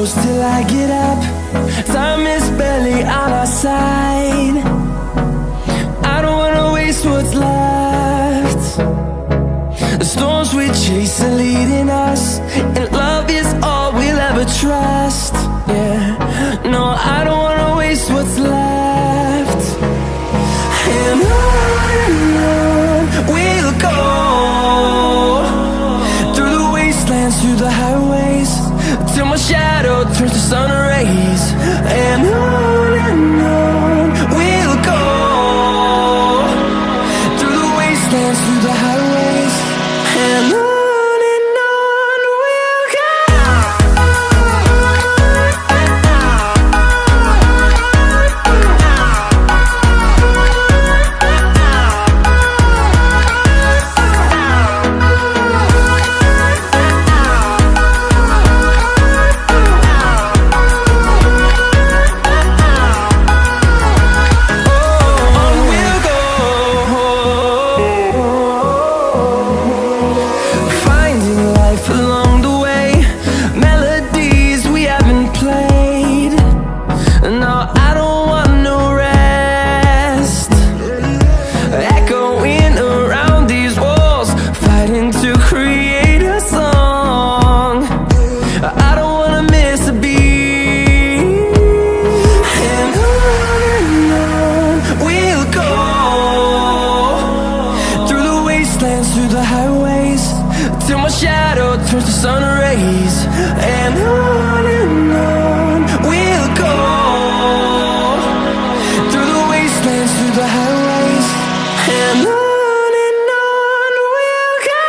close till I get up. Time is barely on our side. I don't wanna waste what's left. The storms we chase are leading us, and love is all we'll ever trust. Yeah, no, I don't wanna waste what's left. And on we'll go, through the wastelands, through the highways, till my shadow turns to sun rays. And on we'll go, through the wastelands, through the highways, and on we'll go. Through the highways, till my shadow turns to sun rays. And on we'll go, through the wastelands, through the highways, and on we'll go.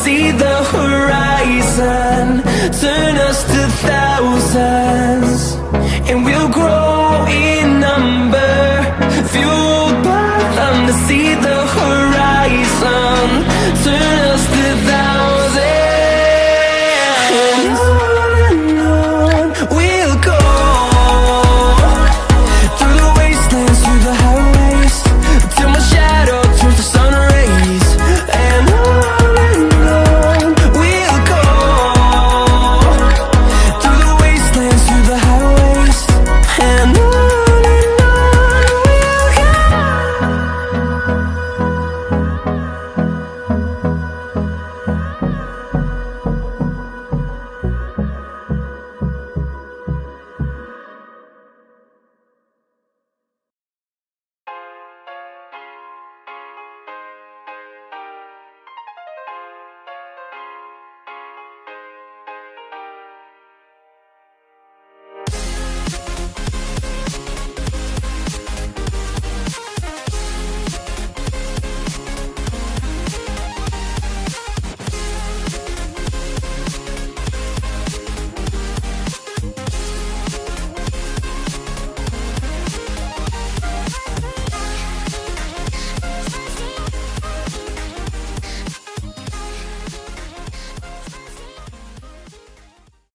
See the horizon, turn us to thousands, and we'll grow in number, fueled by them to see the horizon.